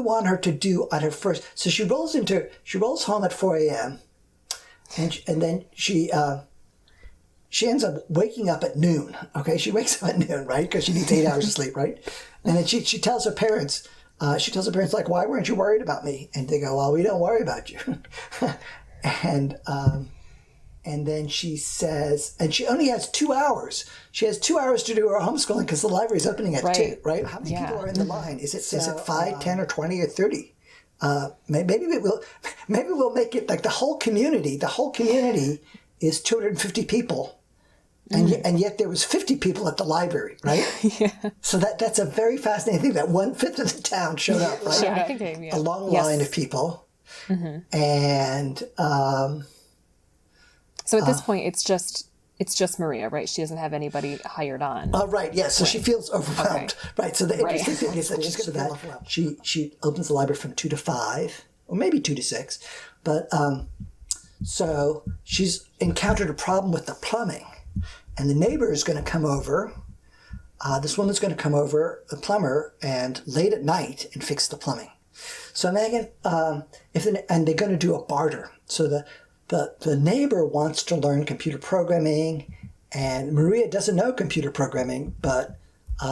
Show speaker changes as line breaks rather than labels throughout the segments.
want her to do on her first? So she rolls home at 4 a.m. and then she ends up waking up at noon. Okay, she wakes up at noon, right? Because she needs 8 hours of sleep, right? And then she tells her parents, like, why weren't you worried about me? And they go, well, we don't worry about you. And then she says, and she only has 2 hours. She has 2 hours to do her homeschooling because the library's opening at 2, right? How many people are in the line? Is it 5, 10, or 20, or 30? Maybe we'll make it like the whole community. The whole community is 250 people. And yet there was 50 people at the library, right? Yeah. So that's a very fascinating thing, that 1/5 of the town showed up, right?
Sure, I think
a long line of people. Mm-hmm. And
so at this point, it's just Maria, right? She doesn't have anybody hired on.
Right, yes. So she feels overwhelmed. Okay. Right. So the interesting thing is that she's going to overwhelmed. She opens the library from 2 to 5, or maybe 2 to 6. But so she's encountered a problem with the plumbing. And the neighbor is going to come over. This woman's going to come over, the plumber, and late at night and fix the plumbing. So Megan, and they're going to do a barter. So the neighbor wants to learn computer programming, and Maria doesn't know computer programming, but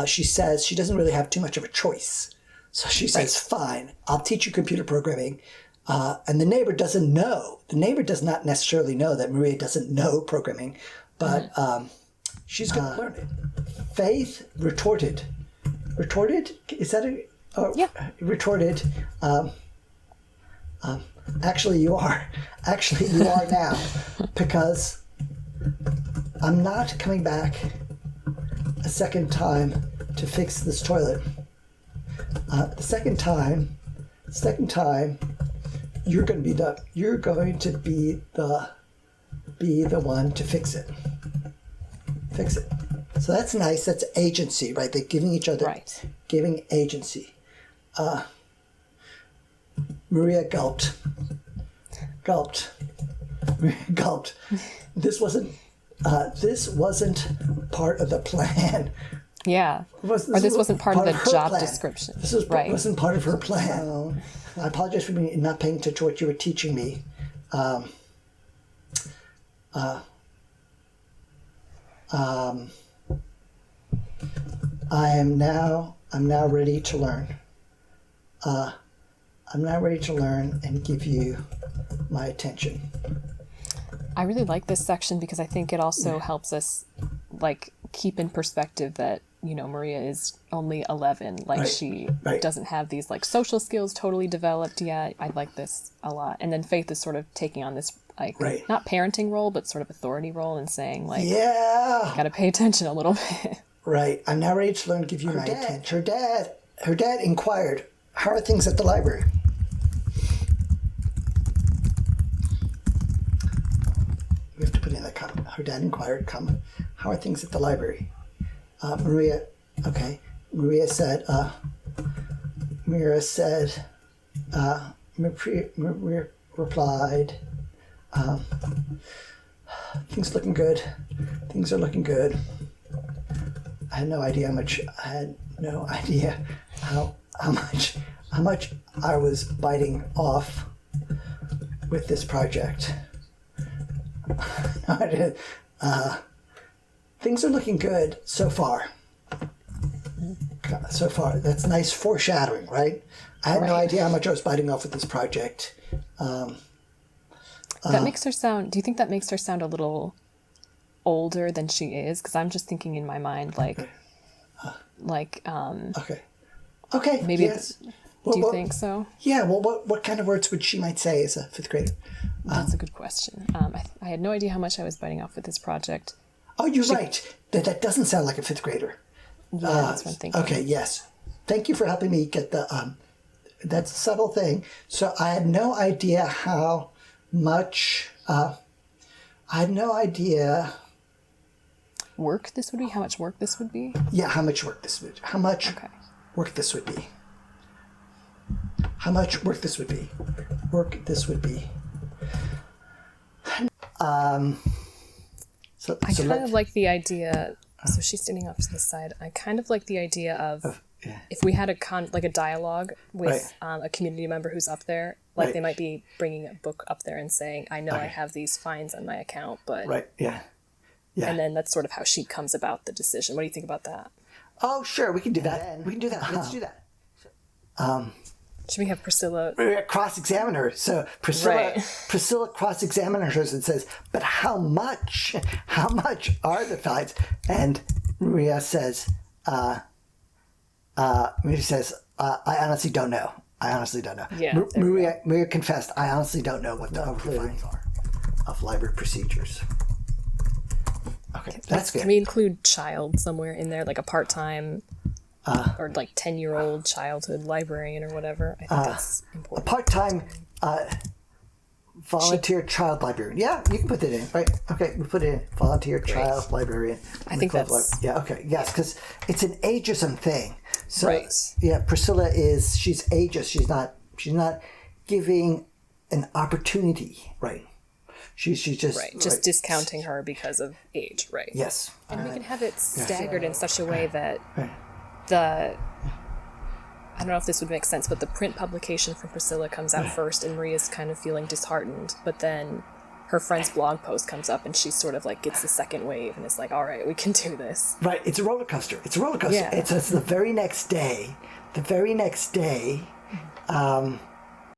she says she doesn't really have too much of a choice. So she says, fine, I'll teach you computer programming. And the neighbor doesn't know. The neighbor does not necessarily know that Maria doesn't know programming, but she's going to learn it. Faith retorted. Retorted? Is that a... yeah. Retorted. Actually, you are. Actually, you are now. Because I'm not coming back a second time to fix this toilet. The second time, you're going to be the one to fix it. Fix it. So that's nice. That's agency, right? They're giving each other, giving agency. Maria gulped. Maria gulped. This wasn't part of the plan.
Yeah. This wasn't part of the job description.
This wasn't part of her plan. I apologize for not paying attention to what you were teaching me. I'm now ready to learn. I'm now ready to learn and give you my attention.
I really like this section because I think it also helps us keep in perspective that, Maria is only 11. She doesn't have these social skills totally developed yet. I like this a lot. And then Faith is sort of taking on this not parenting role, but sort of authority role and saying got to pay attention a little bit.
Right. I'm now ready to learn and give you my attention. Her dad inquired, how are things at the library? We have to put in that comment. Her dad inquired, how are things at the library? Maria said, Maria replied, things looking good. Things are looking good. I had no idea how much I was biting off with this project. No, I didn't. Things are looking good so far. So far, that's nice foreshadowing, right? I had no idea how much I was biting off with this project.
That makes her sound. Do you think that makes her sound a little older than she is? Because I'm just thinking in my mind, Okay. Maybe.
Yes.
Do you think so?
Yeah. Well, what kind of words would she might say as a 5th grader?
That's a good question. I had no idea how much I was biting off with this project.
Oh, you're right. That doesn't sound like a 5th grader.
Yeah, that's what I'm thinking.
Okay. Yes. Thank you for helping me get the. That's a subtle thing. So I had no idea how much. I had no idea.
Work this would be? How much work this would be?
Yeah, how much work this would. How much work this would be. How much work this would be. Work this would be. So
I kind of like the idea. So she's standing off to the side. I kind of like the idea of if we had a dialogue with a community member who's up there, like they might be bringing a book up there and saying, I know I have these fines on my account, but... And then that's sort of how she comes about the decision. What do you think about that?
Oh, sure, we can do that. We can do that. Let's do that.
Should we have Priscilla
cross-examine her? So Priscilla cross-examines her and says, "But how much? How much are the fines?" And Maria says, "I honestly don't know. I honestly don't know."
Yeah,
Maria confessed, "I honestly don't know what the fines are of library procedures." Okay, that's good.
Can we include child somewhere in there, like a part-time or like 10-year-old childhood librarian or whatever? I think that's important.
A part-time volunteer child librarian. Yeah, you can put that in, right? Okay, we put it in. Volunteer child librarian.
I think that's...
Yeah, okay, yes, because it's an ageism thing. So, yeah, Priscilla she's ageist. She's not giving an opportunity, right? She's just...
just discounting her because of age, right?
Yes.
And we can have it staggered in such a way that I don't know if this would make sense, but the print publication from Priscilla comes out first and Maria's kind of feeling disheartened, but then her friend's blog post comes up and she sort of like gets the second wave and it's like, all right, we can do this.
Right. It's a roller coaster. Yeah. It's the very next day.